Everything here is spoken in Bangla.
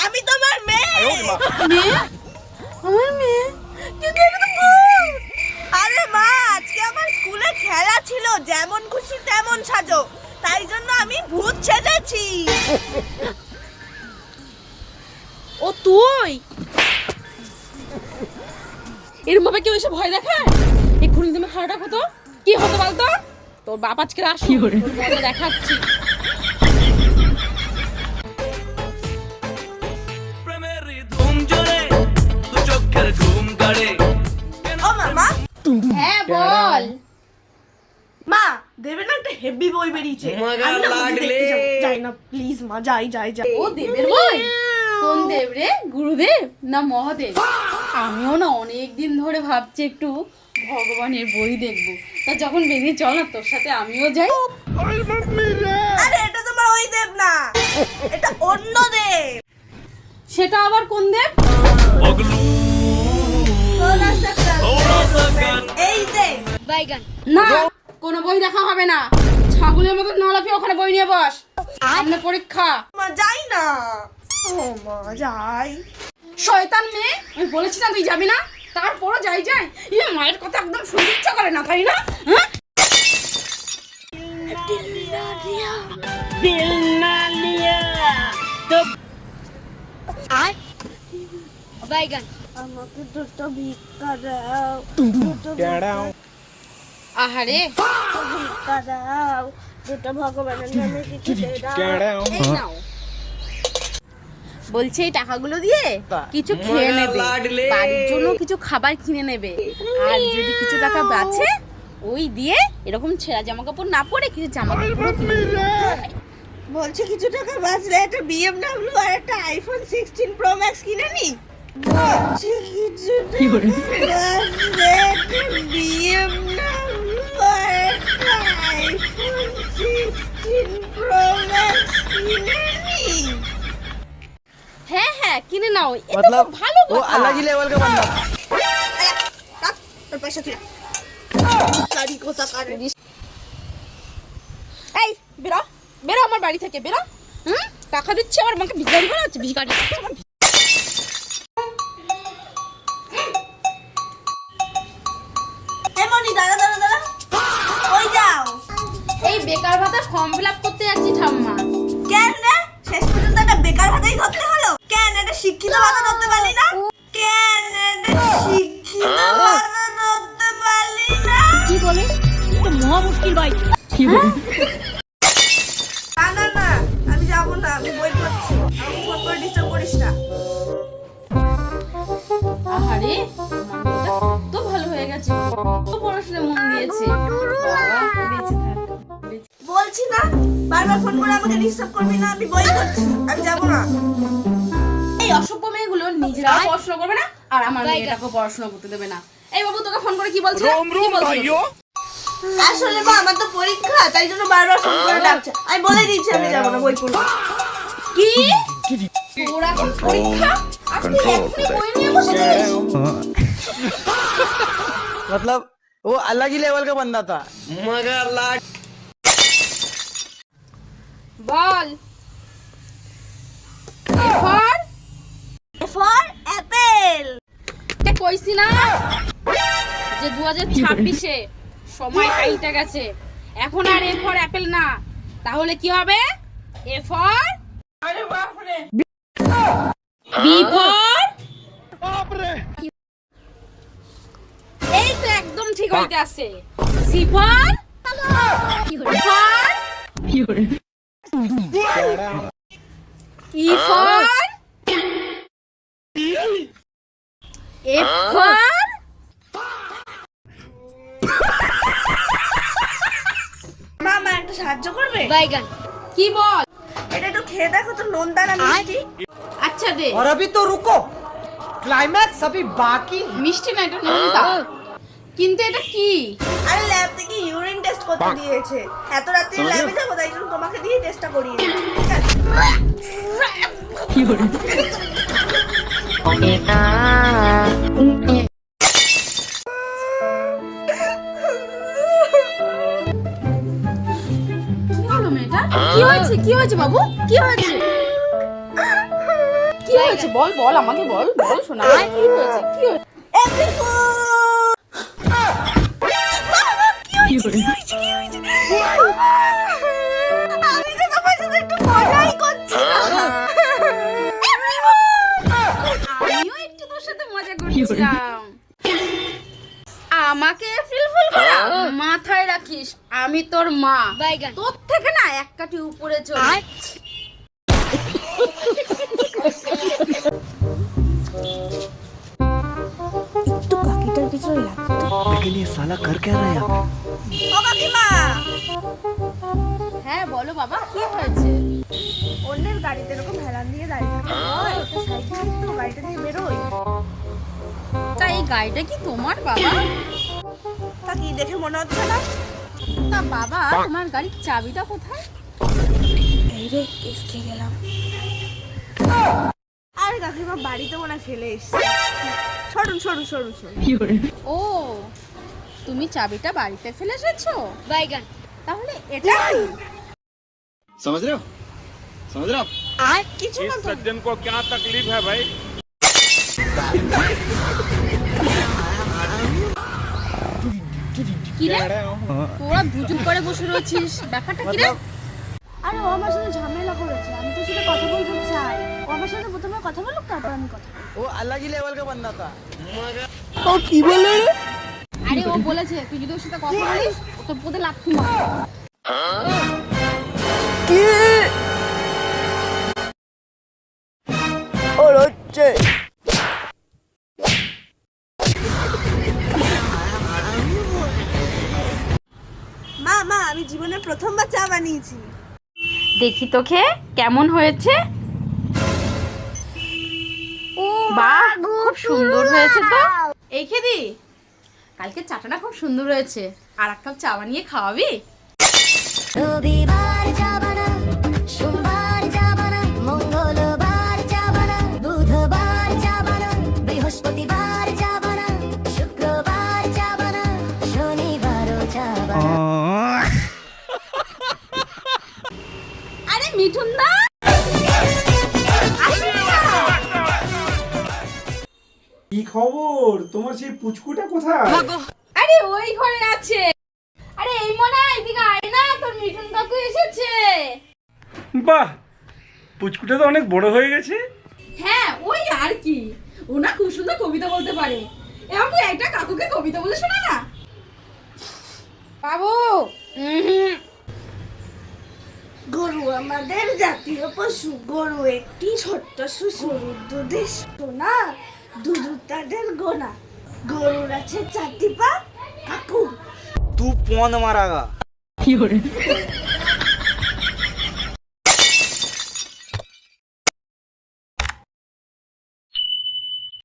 আমি তোমার মেয়ে। আমার মেয়ে? কিন্তু এটা তো ভূত। আরে মা, আজকে আমার স্কুলে খেলা ছিল, যেমন খুশি তেমন সাজো, তাই জন্য আমি ভূত সেজেছি। ও তুই এরকম ভাবে কেউ এসে ভয় দেখায়? এক্ষুনি তুমি খাওয়াটা হতো কি হতো বলতো? তোর বাপ আজকে আসি দেখাচ্ছি। ও মামা। হ্যাঁ বল। মা, দেবের না একটা হেভি বই বেরিয়েছে, আমি না ওটা দেখতে যাব। যাই না প্লিজ মা, যাই যাই যাই। ও দেবের বই? কোন দেব রে? গুরুদেব না মহাদেব? আমিও না অনেক দিন ধরে ভাবছি একটু ভগবানের বই দেখবো, তা যখন বেরিয়ে চল না তোর সাথে আমিও যাই। আরে এটা তোমার ওই দেব না, এটা অন্য দেব। সেটা আবার কোন দেব? এই দেব। না, কোনো বই দেখা হবে না। ছাগলের মতো নলাফিয়ে ওখানে বই নিয়ে বস, সামনে পরীক্ষা। মা যাই না। ও মা যাই। শয়তান মেয়ে, আমি বলেছি না তুই যাবি না, তারপরও যাই যাই। মায়ের কথা একদম শুনতে ইচ্ছা করে না, তাই না? আমাকে দুটো ভিক্ষা দাও, আহারে ভিক্ষা দাও, দুটো ভগবানের নামে কিছু দাও। এই নাও। বলছে এই টাকাগুলো দিয়ে কিছু খেয়ে নেবে, বাড়ির জন্য কিছু খাবার কিনে নেবে, আর যদি কিছু টাকা বাঁচে ওই দিয়ে এরকম ছেঁড়া জামা কাপড় না পরে কিছু জামা কাপড়ও কিনে নেবে। বলছে কিছু টাকা বাঁচলে একটা BMW আর একটা iPhone 16 Pro Max কিনে নি। বলছে কিছু টাকা বাঁচলে একটা BMW আর একটা iPhone 16 Pro Max কিনে নি। হ্যাঁ হ্যাঁ কিনে নাও, এটা তো ভালো কথা। वो अलग ही लेवल का बंदा। তোর পয়সা কিনা গাড়ি কোথা কারে। এই বেরো বেরো আমার বাড়ি থেকে বেরো। টাকা দিচ্ছে আবার আমাকে ভিখারি বানাচ্ছে, ভিখারি। এমনি দাঁড়া দাঁড়া দাঁড়া, ওই যাও। এই বেকার ভাতা ফর্ম ফিল আপ করতে যাচ্ছি ঠাম্মা। কেন রে, শেষ পর্যন্ত একটা বেকার ভাতাই ধরতে হলো? কেন এটা শিক্ষিত ভাতা ধরতে পারলি না? কেন এটা শিক্ষিত ভাতা ধরতে পারলি না? কি বলে? এটা মহা মুশকিল ভাই। কি বলে? না না না, আমি যাবো না, আমি বই পড়ছি, আমাকে ফোন করে ডিস্টার্ব করিস না। আহারে আমার মেয়েটা তো ভালো হয়ে গেছে, তো পড়াশোনায় মন দিয়েছে। বাবা বেঁচে থাক। বলছি না, বারবার ফোন করে আমাকে ডিস্টার্ব করবি না, আমি বই পড়ছি, আমি যাবো না। এই অসভ্য মেয়েগুলো নিজেরাও পড়াশোনা করবে না আর আমার মেয়েটাকে পড়াশোনা করতে দেবে না। এই বাবু তোকে ফোন করে কি বলছে? কি বলছে? আসলে মা আমার তো পরীক্ষা, তাই জন্য বারবার ফোন করে ডাকছে। আমি বলে দিচ্ছি আমি যাবো না, বই পড়বো। কি? তোর এখন পরীক্ষা আর তুই এখনই বই নিয়ে বসে যাস? मतलब वो अलग ही लेवल का बंदा था। বল। এরপর ফর অ্যাপেল। কে কইছি না যে 2026-এ সময় পাল্টে গেছে, এখন আর এ ফর অ্যাপেল না, তাহলে কি হবে? এ ফর আরে বাপ রে, বি ফর বাপ রে। এই তো একদম ঠিক হইতে আছে। C for for E for F for মামা একটা সাহায্য করবে? কি বল? এটা একটু খেয়ে দেখো তো, নোনদানা মিষ্টি। আচ্ছা দে। और अभी तो रुको, क्लाइमैक्स अभी बाकी। মিষ্টি না, এটা নোনতা। কিন্তু এটা কি? আরে ল্যাব থেকে ইউরিন টেস্ট করতে দিয়েছে, এত রাত্রে ল্যাবে যাবো, তাই জন্য তোমাকে দিয়ে টেস্টটা করিয়ে দিই। ঠিক আছে? কি হলো মেয়েটা? কি হয়েছে? কি হয়েছে বাবু? কি হয়েছে? কি হয়েছে? বল বল আমাকে বল বল শোনা। কি হয়েছে? কি হয়েছে? আমি তো তোমার সাথে একটু মজাই করছিলাম। আমিও একটু তোর সাথে মজা করছিলাম। আমাকে এপ্রিল ফুল করা মাথায় রাখিস, আমি তোর মা। তোর থেকে না এক কাঠি উপরে চলে। একটু কাকিটার পিছনে লাগতো। लेकिन ये साला कर क्या रहा है यहाँ पे? ও কাকিমা, হ্যাঁ বলো বাবা, কি হয়েছে? অন্যের গাড়িতে এরকম হেলান দিয়ে দাঁড়িয়ে থাকা হয়? একটা সাইকেল একটু গাড়িটা নিয়ে বেরোই। তা এই গাড়িটা কি তোমার বাবা? তা কি দেখে মনে হচ্ছে না? তা বাবা তোমার গাড়ির চাবিটা কোথায়? এই রে, কেস খেয়ে গেলাম। আরে কাকিমা বাড়িতে মনে হয় ফেলে এসছে। সরুন সরুন সরুন সরুন। ও তুমি চাবিটা বাড়িতে ফেলে এসেছো? তাহলে এটা কি? समझ रहे हो? समझ रहे हो? কিছু না তো। सज्जन को क्या तकलीफ है भाई? কি রে তোরা দুজন করে বসে রয়েছিস, ব্যাপারটা কি রে? আরে ও আমার সাথে ঝামেলা করেছে, আমি তোর সাথে কথা বলতে চাই। ও আমার সাথে প্রথমে কথা বলুক, তারপর আমি কথা বলবো। वो अलग ही लेवल का बंदा था। ও কি বলে? আরে ও বলেছে তুই যদি ওর সাথে কথা বলিস ও তোর পথে লাথি মারবে। কি? ওর হচ্ছে মা মা, আমি জীবনে প্রথমবার চা বানিয়েছি। দেখি তো খেয়ে কেমন হয়েছে। বাহ খুব সুন্দর হয়েছে তো। এই খেদি কালকে চাটা না খুব সুন্দর হয়েছে, আর এক কাপ চা বানিয়ে খাওয়াবি? রবিবার যাবানা, সোমবার যাবানা, মঙ্গলবার যাবানা, বুধবার যাবানা, বৃহস্পতিবার যাবানা, শুক্রবার যাবানা, শনিবারও যাবানা। আরে মিঠুন দা কি খবর? তোমার সেই পুচকুটা কোথায়? আরে ওই ঘরে আছে। আরে এই মনে হয় এদিকে আয় না, তোর মিঠুন কাকু এসেছে। বাহ, পুচকুটা তো অনেক বড় হয়ে গেছে। হ্যাঁ ওই আর কি, ও না খুব সুন্দর কবিতা বলতে পারে। এরকম তুই একটা কাকুকে কবিতা বলে শোনা না বাবু। গরু আমাদের জাতীয় পশু। গরু একটি ছোট্ট শ্বশুর, দুধের সোনা, দুধ তাদের গোনা। গরুর আছে 4টি পা, কাকু तू पौन मारागा।